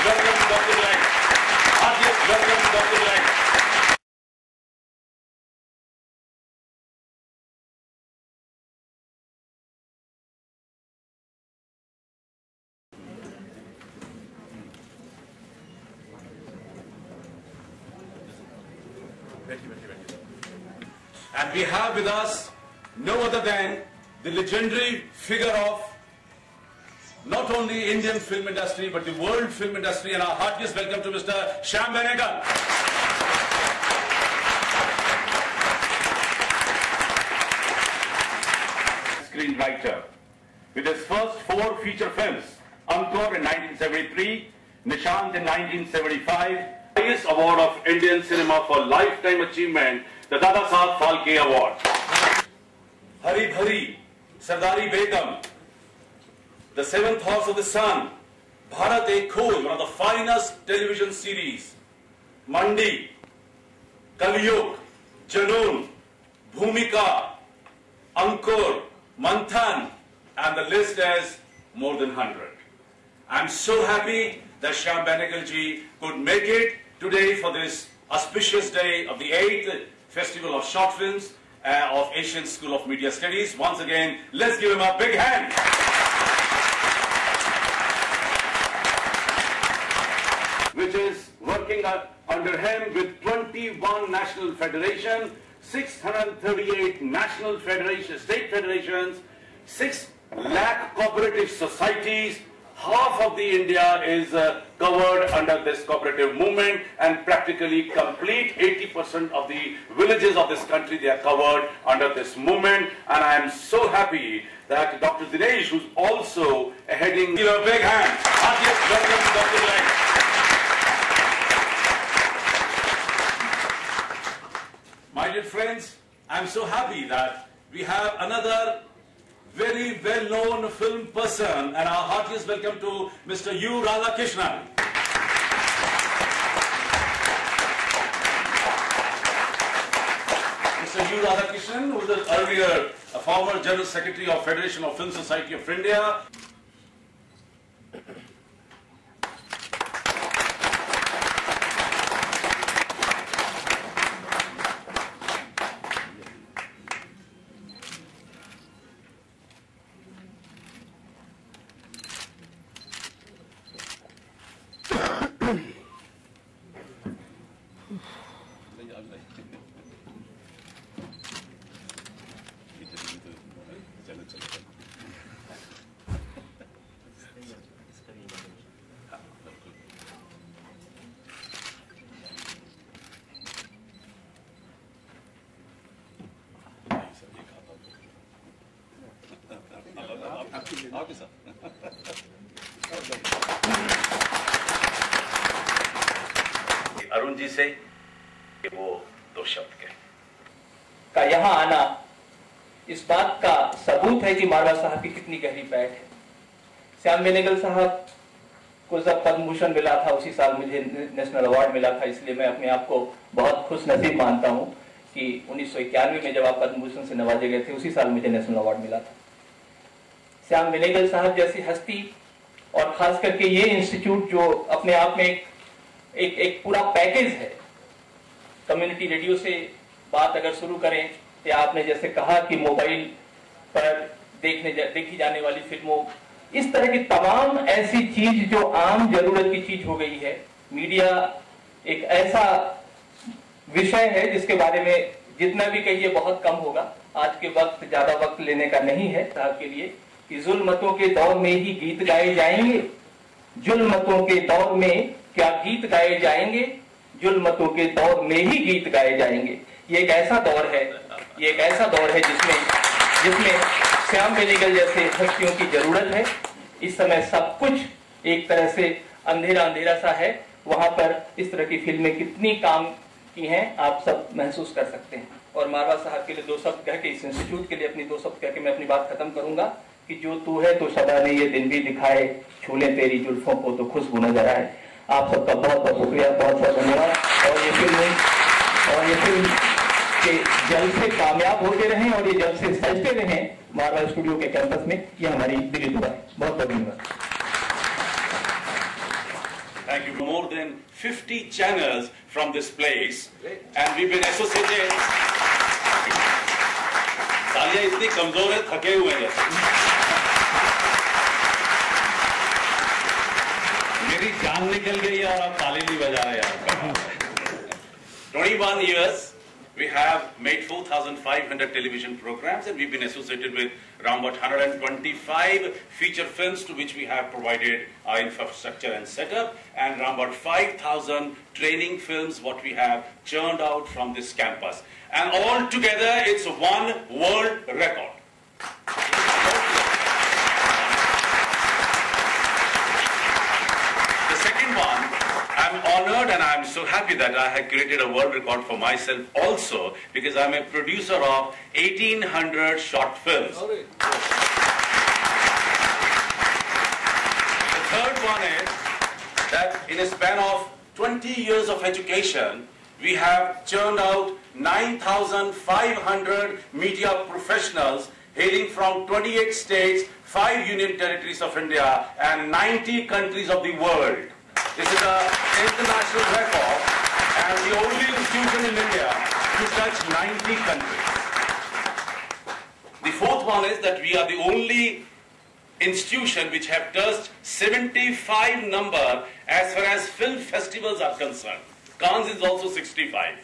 welcome to Dr. Lang. Heartiest welcome to Dr. Lang. And we have with us no other than the legendary figure of not only Indian film industry but the world film industry, and our heartiest welcome to Mr. Shyam Benegal. Screenwriter. With his first 4 feature films, Ankur in 1973, Nishant in 1975, highest award of Indian cinema for lifetime achievement, the Dada Saheb Phalke Award. Hari Bhari, Sardari Begum, The Seventh Horse of the Sun, Bharat Ek Khoj, one of the finest television series, Mandi, Kaliyug, Junoon, Bhumika, Ankur, Manthan, and the list is more than 100. I'm so happy that Shyam Benegal ji could make it today for this auspicious day of the 8th Festival of Short Films of Asian School of Media Studies. Once again, let's give him a big hand. Which is working under him with 21 national federations, 638 national federations, state federations, 6 lakh cooperative societies. Half of the India is covered under this cooperative movement, and practically complete 80% of the villages of this country, they are covered under this movement. And I am so happy that Dr. Dinesh, who's also heading, give a big hand. Heartiest welcome to Dr. Lang. My dear friends, I am so happy that we have another very well-known film person, and our heartiest welcome to Mr. U. Radhakrishnan. Mr. U. Radhakrishnan, who was earlier a former General Secretary of Federation of Film Society of India. Arun ji से वो 2 शब्द का यहाँ आना इस बात का सबूत है कि मारवा साहब की कितनी गहरी पैठ है। श्याम बेनेगल साहब को जब पद्म भूषण मिला था उसी साल मुझे नेशनल अवार्ड मिला था, इसलिए मैं अपने आप को बहुत खुश नसीब मानता हूँ कि 1991 में जब आप पद्म भूषण से नवाजे गए थे उसी साल मुझे नेशनल अवार्ड मिला था। श्याम बेनेगल साहब जैसी हस्ती और खास करके ये इंस्टीट्यूट जो अपने आप में एक पूरा पैकेज है। कम्युनिटी रेडियो से बात अगर शुरू करें तो आपने जैसे कहा कि मोबाइल पर देखी जाने वाली फिल्मों, इस तरह की तमाम ऐसी चीज जो आम जरूरत की चीज हो गई है। मीडिया एक ऐसा विषय है जिसके बारे में जितना भी कहिए बहुत कम होगा। आज के वक्त ज्यादा वक्त लेने का नहीं है साहब के लिए कि जुल्मतों के दौर में ही गीत गाए जाएंगे, जुल्मतों के दौर में क्या गीत गाए जाएंगे, जुल्मतों के दौर में ही गीत गाए जाएंगे। ये एक ऐसा दौर है, ये एक ऐसा दौर है जिसमें श्याम बेनेगल जैसे हस्तियों की जरूरत है। इस समय सब कुछ एक तरह से अंधेरा अंधेरा सा है, वहां पर इस तरह की फिल्में कितनी काम की हैं आप सब महसूस कर सकते हैं। और मारवा साहब के लिए 2 शब्द कह के, इस इंस्टीट्यूट के लिए अपनी 2 शब्द कह के मैं अपनी बात खत्म करूंगा कि जो तू है तो सदा ने ये दिन भी दिखाए, छूले तेरी जुल्फों को तो खुशबू नजर आए। आप सबका बहुत बहुत शुक्रिया, बहुत बहुत धन्यवाद। और ये फिल्म के जलसे कामयाब होते रहें और ये जलसे सजते रहें मारवा स्टूडियो के कैंपस में, ये हमारी दिली दुआ है। बहुत बहुत धन्यवाद। Thank you. More than 50 channels from this place. And we've been associated. तालियां इतनी कमजोर है, थके हुए हैं जैसे। मेरी जान निकल गई है और आप ताली नहीं बजा रहे यार। 21 years. We have made 4,500 television programs, and we've been associated with around about 125 feature films to which we have provided our infrastructure and setup, and around about 5,000 training films what we have churned out from this campus. And all together, it's one world record. The second one, I'm honored and I'm so happy that I have created a world record for myself also, because I'm a producer of 1,800 short films. The third one is that in a span of 20 years of education, we have churned out 9,500 media professionals hailing from 28 states, 5 union territories of India, and 90 countries of the world. This is an international record and the only institution in India to touch 90 countries. The fourth one is that we are the only institution which have touched 75 number as far as film festivals are concerned. Cannes is also 65.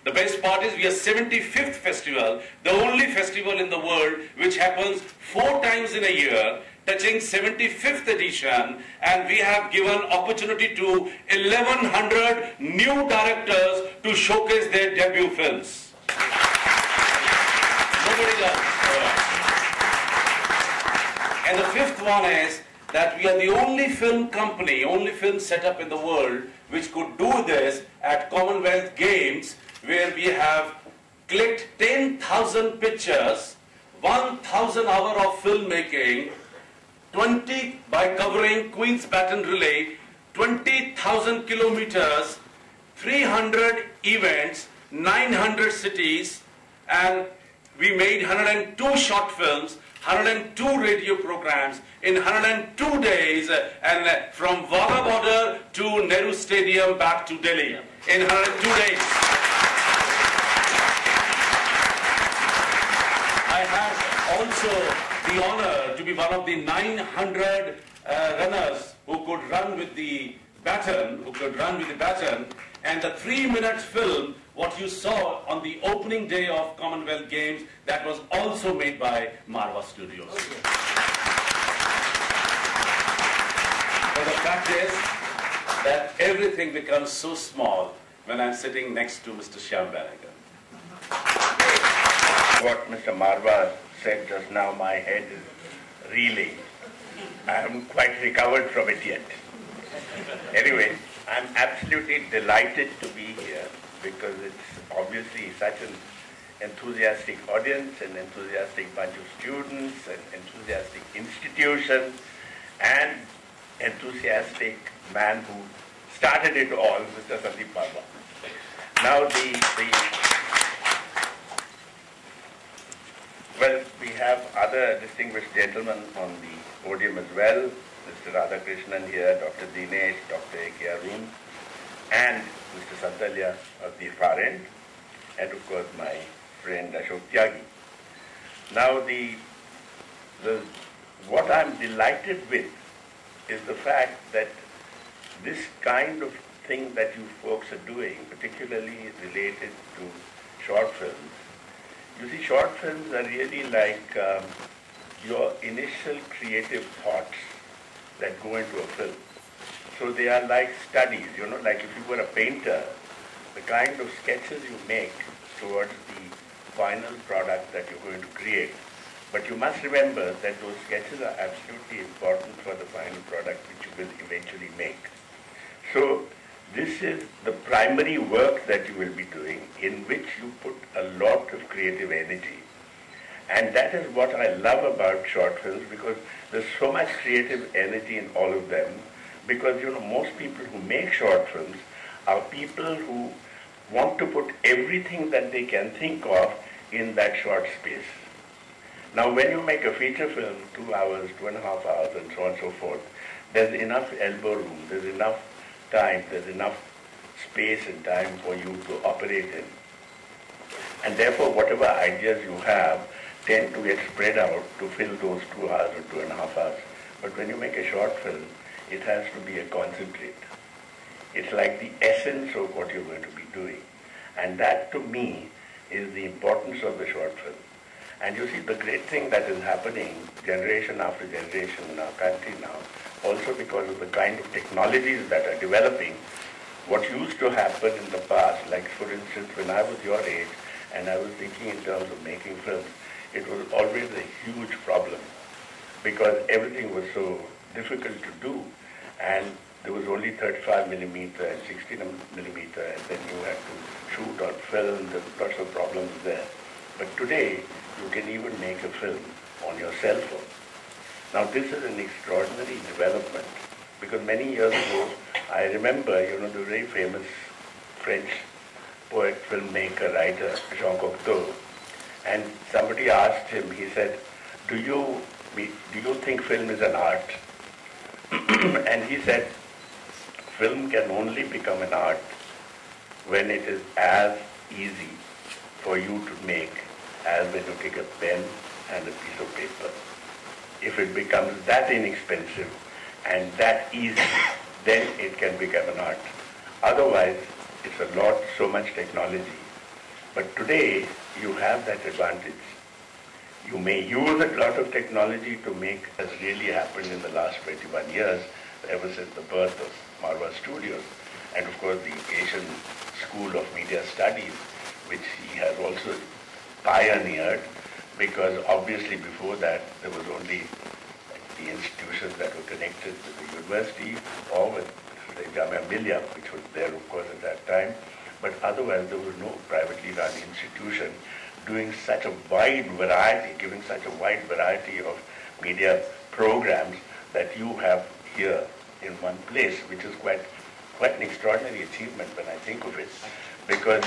The best part is we are 75th festival, the only festival in the world which happens 4 times in a year, touching 75th edition, and we have given opportunity to 1,100 new directors to showcase their debut films. Nobody does. And the fifth one is that we are the only film company, only film setup in the world which could do this at Commonwealth Games, where we have clicked 10,000 pictures, 1,000 hours of filmmaking, 20 by covering Queen's Baton Relay, 20,000 kilometers, 300 events, 900 cities, and we made 102 short films, 102 radio programs in 102 days, and from Wagah border to Nehru Stadium back to Delhi in 102 days. I had also the honor to be one of the 900 runners who could run with the baton, and the 3-minute film, what you saw on the opening day of Commonwealth Games, that was also made by Marva Studios. Okay. But the fact is that everything becomes so small when I'm sitting next to Mr. Shyam Benegal. What Mr. Marva said just now, my head is reeling. I haven't quite recovered from it yet. Anyway, I'm absolutely delighted to be here because it's obviously such an enthusiastic audience, an enthusiastic bunch of students, an enthusiastic institution, and enthusiastic man who started it all, Mr. Sandeep Marva. Now well, we have other distinguished gentlemen on the podium as well. Mr. Radhakrishnan here, Dr. Dinesh, Dr. A.K. Arun, and Mr. Santalya of the far end, and of course my friend Ashok Tyagi. Now what I'm delighted with is the fact that this kind of thing that you folks are doing, particularly related to short films. You see, short films are really like your initial creative thoughts that go into a film. So they are like studies, you know, like if you were a painter, the kind of sketches you make towards the final product that you're going to create. But you must remember that those sketches are absolutely important for the final product which you will eventually make. So this is the primary work that you will be doing, in which you put a lot of creative energy. And that is what I love about short films, because there's so much creative energy in all of them. Because, you know, most people who make short films are people who want to put everything that they can think of in that short space. Now, when you make a feature film, 2 hours, 2.5 hours, and so on and so forth, there's enough elbow room, there's enough time, there's enough space and time for you to operate in. And therefore, whatever ideas you have tend to get spread out to fill those 2 hours or 2.5 hours. But when you make a short film, it has to be a concentrate. It's like the essence of what you're going to be doing. And that, to me, is the importance of the short film. And you see, the great thing that is happening generation after generation in our country now, also because of the kind of technologies that are developing, what used to happen in the past, like for instance, when I was your age, and I was thinking in terms of making films, it was always a huge problem because everything was so difficult to do, and there was only 35 millimeter and 16 millimeter, and then you had to shoot on film. There were lots of problems there. But today, you can even make a film on your cell phone. Now, this is an extraordinary development because many years ago, I remember, the very famous French poet, filmmaker, writer, Jean Cocteau, and somebody asked him, he said, do you think film is an art? And he said, film can only become an art when it is as easy for you to make as when you take a pen and a piece of paper. If it becomes that inexpensive and that easy, then it can become an art. Otherwise, it's so much technology. But today, you have that advantage. You may use a lot of technology to make, as really happened in the last 21 years, ever since the birth of Marwa Studios, and of course the Asian School of Media Studies, which he has also pioneered, because obviously before that there was only the institutions that were connected with the university or with the Jamia Millia, which was there of course at that time, but otherwise there was no privately run institution doing such a wide variety, giving such a wide variety of media programs that you have here in one place, which is quite an extraordinary achievement when I think of it, because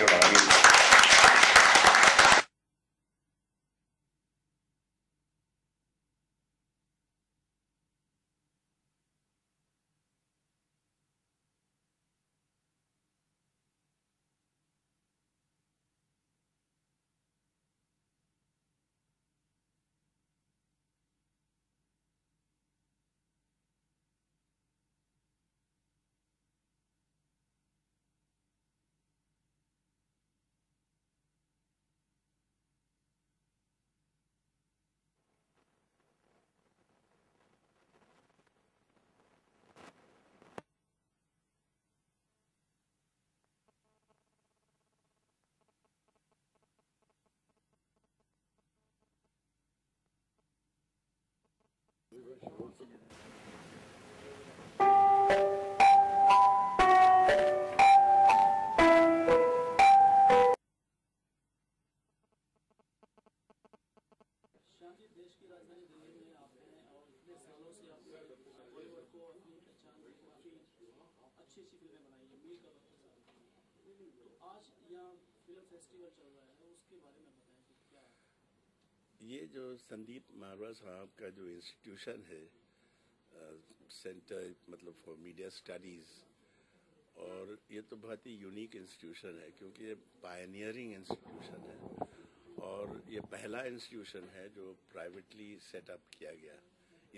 ये जो संदीप मारवा साहब का जो institution है, centre मतलब for media studies, और ये तो बहुत ही यूनिक इंस्टीट्यूशन है क्योंकि ये पायनियरिंग इंस्टीट्यूशन है और ये पहला इंस्टीट्यूशन है जो प्राइवेटली सेटअप किया गया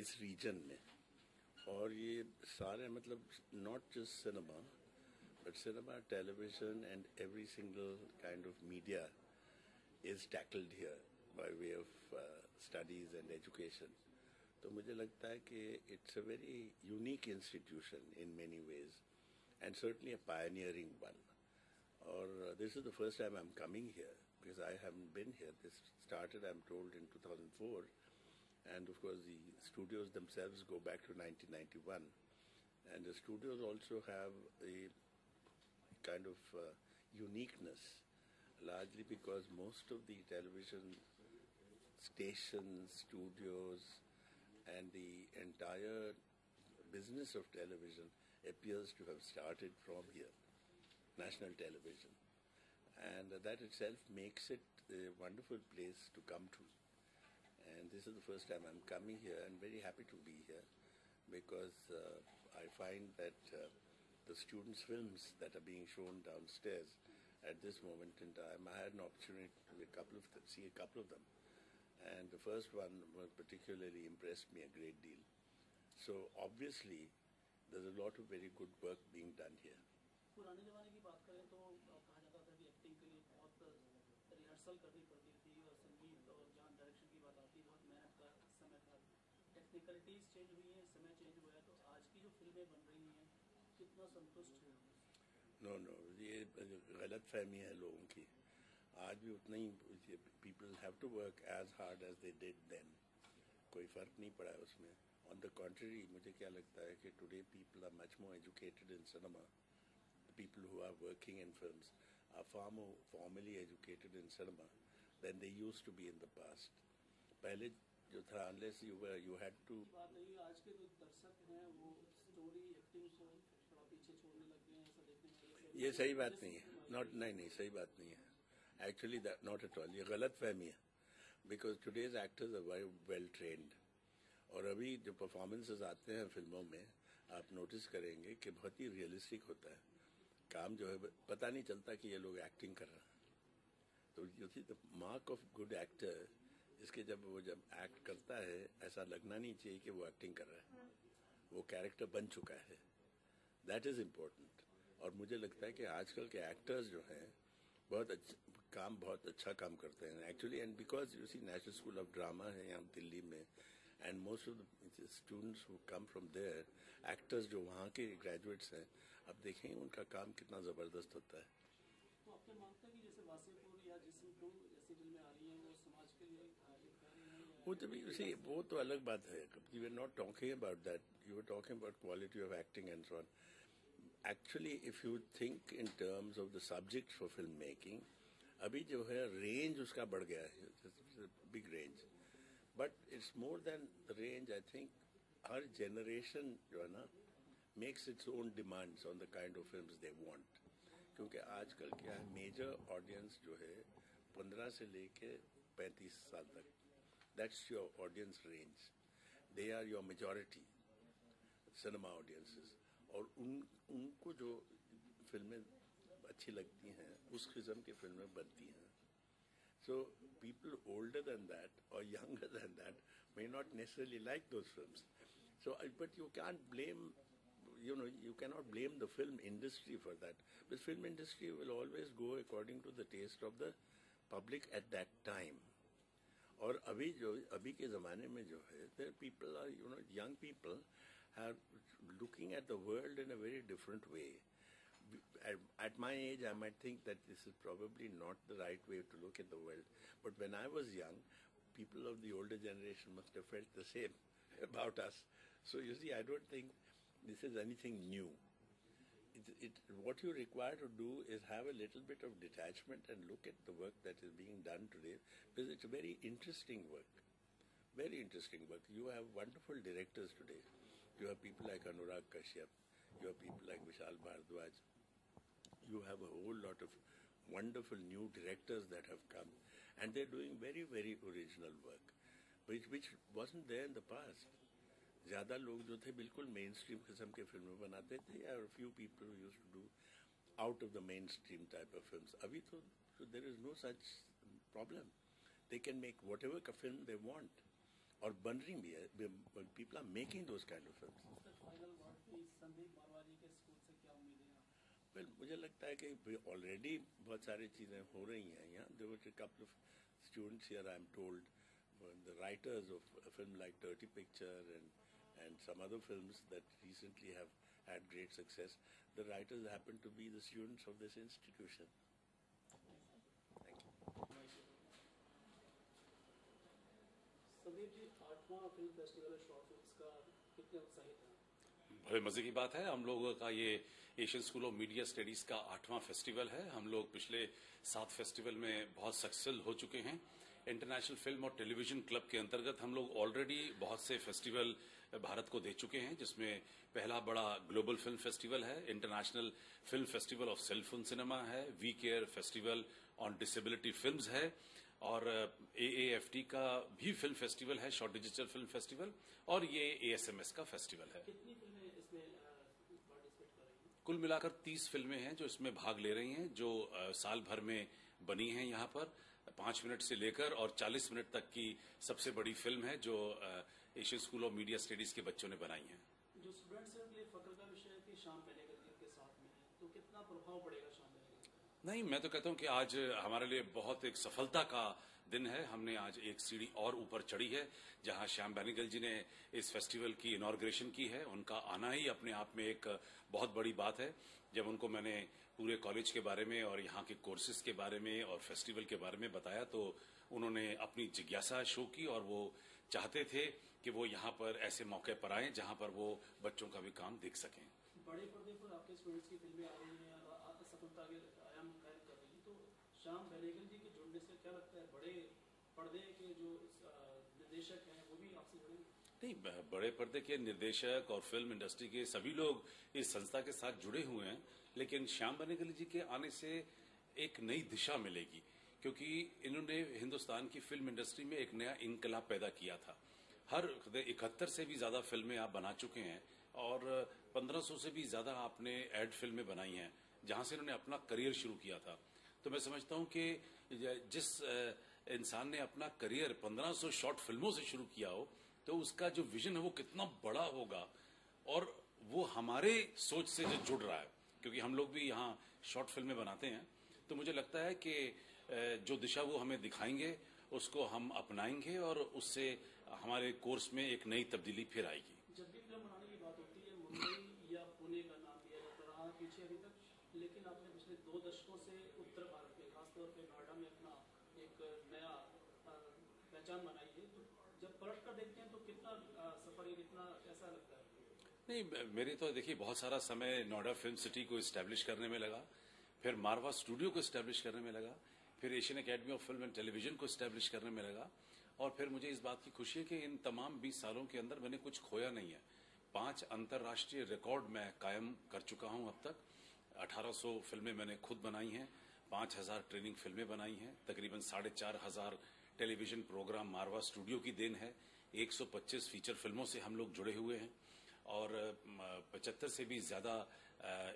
इस रीजन में। और ये सारे मतलब not just cinema but cinema, television and every single kind of media is tackled here by way of studies and education. तो मुझे लगता है कि it's a very unique institution in many ways and certainly a pioneering one. और this is the first time I'm coming here because I haven't been here. This started, I'm told, in 2004, and of course the studios themselves go back to 1991, and the studios also have a kind of uniqueness, largely because most of the television stations, studios, and the entire business of television appears to have started from here, national television. And that itself makes it a wonderful place to come to. And this is the first time I'm coming here and very happy to be here because I find that the students' films that are being shown downstairs at this moment in time. I had an opportunity to see a couple of them, and the first one particularly impressed me a great deal. So obviously, there's a lot of very good work being done here. पुराने ज़माने की बात करें तो कहा जाता था कि एक्टिंग के लिए बहुत रिहर्सल करनी पड़ती थी और संगीत और जहाँ डायरेक्शन की बात आती बहुत मेहनत का समय था. टेक्निकलिटीज चेंज हुई हैं, समय चेंज हुआ है, तो आज की जो फिल्में बन रही हैं कितना संतुष्ट हैं? नो, ये गलत फहमी है लोगों की. आज भी उतना ही people have to work as hard as they did then. कोई फर्क नहीं पड़ा है उसमें. ऑन द कॉन्ट्ररी, मुझे क्या लगता है कि today people are much more educated in cinema. The people who are working in films are far more formally educated in cinema than they used to be in the past. पहले जो था, unless you had to. बात नहीं, आज के जो दर्शक हैं वो स्टोरी एक्टिंग को थोड़ा पीछे छोड़ने लग गए हैं, ऐसा देखने में. ये सही बात नहीं है. नहीं सही बात नहीं है. Actually, that not at all. ये गलत फहमी है. Because today's actors are very well trained. और अभी जो परफॉर्मेंसेस आते हैं फिल्मों में, आप नोटिस करेंगे कि बहुत ही रियलिस्टिक होता है. काम जो है पता नहीं चलता कि ये लोग एक्टिंग कर रहे हैं. तो you see the mark of good actor इसके जब एक्ट करता है, ऐसा लगना नहीं चाहिए कि वो एक्टिंग कर रहा है. वो कैरेक्टर बन चुका है. That is important. और मुझे लगता है कि आजकल के एक्टर्स जो हैं बहुत अच्छा काम करते हैं actually. And because you see national school of drama है यहाँ दिल्ली में, and most of the students who come from there, actors जो वहाँ के ग्रेजुएट्स हैं, अब देखेंगे उनका काम कितना जबरदस्त होता है. तो आपने मानते हैं कि जैसे वासेपुर या जिस्म 2 जैसी फिल्में आ रही हैं वो समाज के लिए वो तो अलग बात है. You are not talking about that. You are talking about quality of acting and so on. Actually if you think in terms of the subject for film making, अभी जो है रेंज उसका बढ़ गया है, big range. But it's more than the range. I think हर generation जो है ना makes its own demands on the kind of films they want. क्योंकि आजकल क्या है, मेजर ऑडियंस जो है 15 से लेके 35 साल तक, that's your audience range. They are your majority cinema audiences. और उनको जो फिल्में अच्छी लगती हैं उस किस्म की फिल्में बनती हैं. So people older than that or younger than that may not necessarily like those films. So, but you can't blame, you cannot blame the film industry for that. The film industry will always go according to the taste of the public at that time. और अभी के ज़माने में जो है, there people are, young people are looking at the world in a very different way. At my age, I might think that this is probably not the right way to look at the world. But when I was young, people of the older generation must have felt the same about us. So you see, I don't think this is anything new. What you require to do is have a little bit of detachment and look at the work that is being done today, because it's a very interesting work. Very interesting work. You have wonderful directors today. You have people like Anurag Kashyap. You have people like Vishal Bhardwaj. You have a whole lot of wonderful new directors that have come, and they're doing very, very original work, which wasn't there in the past. ज़्यादा लोग जो थे बिल्कुल main stream किस्म के फिल्में बनाते थे, और few people who used to do out of the mainstream type of films. अभी तो there is no such problem. They can make whatever film they want. और बन रही भी है. People are making those kind of films. Well, मुझे लगता है कि already बहुत सारी चीजें हो रही हैं यहाँ. There were a couple of students here, I am told, the writers of a film like Dirty Picture and some other films that recently have had great success. The writers happen to be the students of this institution. Thank you. Sandeep ji, 8वां film festival short films का कितने उत्साहित हैं? बड़े मजे की बात है. हम लोगों का ये Asian school of media studies का 8वां फेस्टिवल है. हम लोग पिछले 7 फेस्टिवल में बहुत सक्सेसफुल हो चुके हैं. इंटरनेशनल फिल्म और टेलीविजन क्लब के अंतर्गत हम लोग ऑलरेडी बहुत से फेस्टिवल भारत को दे चुके हैं, जिसमें पहला बड़ा ग्लोबल फिल्म फेस्टिवल है, international film festival of self film cinema है, we care festival on disability films है, और AAFT का भी फिल्म फेस्टिवल है, शॉर्ट डिजिटल फिल्म फेस्टिवल, और ये ASMS का फेस्टिवल है. कितनी फिल्में इसमें पार्टिसिपेट कर रही हैं? कुल मिलाकर 30 फिल्में हैं जो इसमें भाग ले रही हैं, जो साल भर में बनी हैं। यहाँ पर 5 मिनट से लेकर और 40 मिनट तक की सबसे बड़ी फिल्म है जो Asian school of media studies के बच्चों ने बनाई है। जो स्टूडेंट्स हैं उनके लिए फख्र का विषय है कि श्याम बेनेगल जी के साथ में है, तो कितना प्रभाव पड़ेगा श्याम बेनेगल का? नहीं, मैं तो कहता हूं कि आज हमारे लिए बहुत एक सफलता का दिन है। हमने आज एक सीढ़ी और ऊपर चढ़ी है, जहां श्याम बेनेगल जी ने इस फेस्टिवल की इनॉग्रेशन की है। उनका आना ही अपने आप में एक बहुत बड़ी बात है। जब उनको मैंने पूरे कॉलेज के बारे में और यहाँ के कोर्सेज के बारे में और फेस्टिवल के बारे में बताया, तो उन्होंने अपनी जिज्ञासा शो की और वो चाहते थे कि वो यहाँ पर ऐसे मौके पर आए जहाँ पर वो बच्चों का भी काम देख सकें। बड़े पर्दे पर आपके स्टूडेंट्स की फिल्में आ रही हैं और सफलता के आयाम कायम कर रही हैं, तो श्याम बेनेगल जी के जुड़ने से क्या लगता है बड़े पर्दे के जो निर्देशक हैं वो भी आपसे जुड़ेंगे? नहीं, बड़े पर्दे के निर्देशक और फिल्म इंडस्ट्री के सभी लोग इस संस्था के साथ जुड़े हुए हैं, लेकिन श्याम बेनेगल जी के आने से एक नई दिशा मिलेगी, क्योंकि इन्होंने हिंदुस्तान की फिल्म इंडस्ट्री में एक नया इनकलाब पैदा किया था। हर 71 से भी ज्यादा फिल्में आप बना चुके हैं और 1500 से भी ज्यादा आपने एड फिल्में बनाई हैं, जहां से इन्होंने अपना करियर शुरू किया था। तो मैं समझता हूं कि जिस इंसान ने अपना करियर 1500 शॉर्ट फिल्मों से शुरू किया हो, तो उसका जो विजन है वो कितना बड़ा होगा, और वो हमारे सोच से जो जुड़ रहा है, क्योंकि हम लोग भी यहाँ शॉर्ट फिल्में बनाते हैं। तो मुझे लगता है कि जो दिशा वो हमें दिखाएंगे उसको हम अपनाएंगे और उससे हमारे कोर्स में एक नई तब्दीली फिर आएगी। जब भी फिल्म बनाने की बात होती है, मुंबई या पुणे का नाम लिया जाता रहा पीछे अभी तक, लेकिन आपने पिछले 2 दशकों से उत्तर भारत में, खासतौर पे नोएडा में अपना एक नया पहचान बनाई है। तो जब पलट कर देखते हैं तो कितना सफर है, कितना ऐसा लगता है? नहीं, मेरे तो देखिए बहुत सारा समय नोएडा फिल्म सिटी को इस्टेब्लिश करने में लगा, फिर मारवा स्टूडियो को इस्टेब्लिश करने में लगा, फिर Asian academy of film and television को इस्टेब्लिश करने में लगा, और फिर मुझे इस बात की खुशी है कि इन तमाम 20 सालों के अंदर मैंने कुछ खोया नहीं है। 5 अंतर्राष्ट्रीय रिकॉर्ड मैं कायम कर चुका हूं अब तक। 1800 फिल्में मैंने खुद बनाई हैं, 5000 ट्रेनिंग फिल्में बनाई हैं, तकरीबन 4500 टेलीविजन प्रोग्राम मारवा स्टूडियो की देन है। 125 फीचर फिल्मों से हम लोग जुड़े हुए हैं, और 75 से भी ज्यादा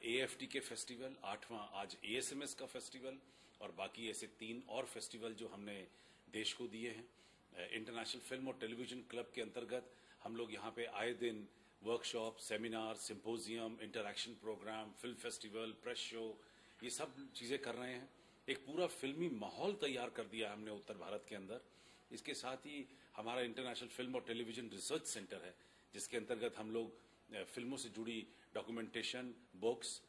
AFT के फेस्टिवल, 8वां आज ASMS का फेस्टिवल, और बाकी ऐसे 3 और फेस्टिवल जो हमने देश को दिए हैं। इंटरनेशनल फिल्म और टेलीविजन क्लब के अंतर्गत हम लोग यहाँ पे आए दिन workshop, seminar, symposium, interaction program, film festival, press show, ये सब चीजें कर रहे हैं। एक पूरा फिल्मी माहौल तैयार कर दिया हमने उत्तर भारत के अंदर। इसके साथ ही हमारा इंटरनेशनल फिल्म और टेलीविजन रिसर्च सेंटर है, जिसके अंतर्गत हम लोग फिल्मों से जुड़ी डॉक्यूमेंटेशन, बुक्स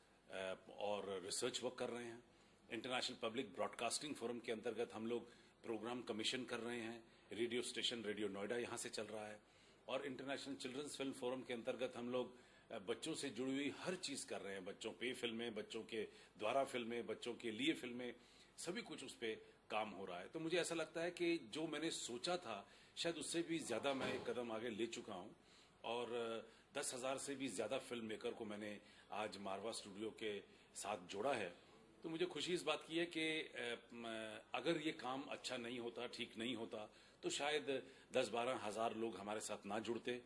और रिसर्च वर्क कर रहे हैं। इंटरनेशनल पब्लिक ब्रॉडकास्टिंग फोरम के अंतर्गत हम लोग प्रोग्राम कमीशन कर रहे हैं। रेडियो स्टेशन रेडियो नोएडा यहाँ से चल रहा है, और इंटरनेशनल चिल्ड्रंस फिल्म फोरम के अंतर्गत हम लोग बच्चों से जुड़ी हुई हर चीज कर रहे हैं। बच्चों पे फिल्में, बच्चों के द्वारा फिल्में, बच्चों के लिए फिल्में, सभी कुछ उस पर काम हो रहा है। तो मुझे ऐसा लगता है कि जो मैंने सोचा था शायद उससे भी ज्यादा मैं एक कदम आगे ले चुका हूं, और 10,000 से भी ज्यादा फिल्म मेकर को मैंने आज मारवा स्टूडियो के साथ जोड़ा है। तो मुझे खुशी इस बात की है कि अगर ये काम अच्छा नहीं होता, ठीक नहीं होता, तो शायद 10-12 हजार लोग हमारे साथ ना जुड़ते।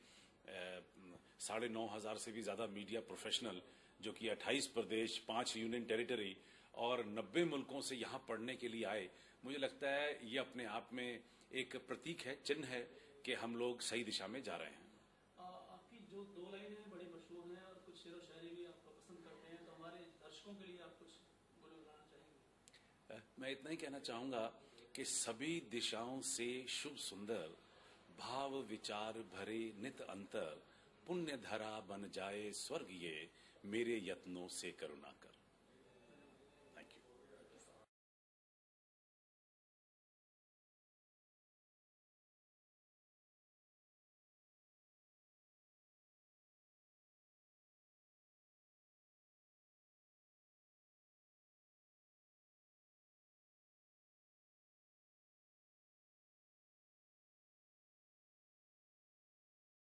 9,500 से भी ज्यादा मीडिया प्रोफेशनल, जो कि 28 प्रदेश, 5 यूनियन टेरिटरी और 90 मुल्कों से यहाँ पढ़ने के लिए आए। मुझे लगता है ये अपने आप में एक प्रतीक है, चिन्ह है कि हम लोग सही दिशा में जा रहे हैं। आपकी जो 2 लाइनें बड़ी मशहूर हैं और कुछ शेर व शायरी भी आप पसंद करते हैं, तो हमारे दर्शकों के लिए आप कुछ गुनगुनाना चाहेंगे? मैं इतना ही कहना चाहूंगा कि सभी दिशाओं से शुभ सुंदर, भाव विचार भरे नित अंतर, पुण्य धरा बन जाए स्वर्ग ये, मेरे यत्नों से करुणा कर।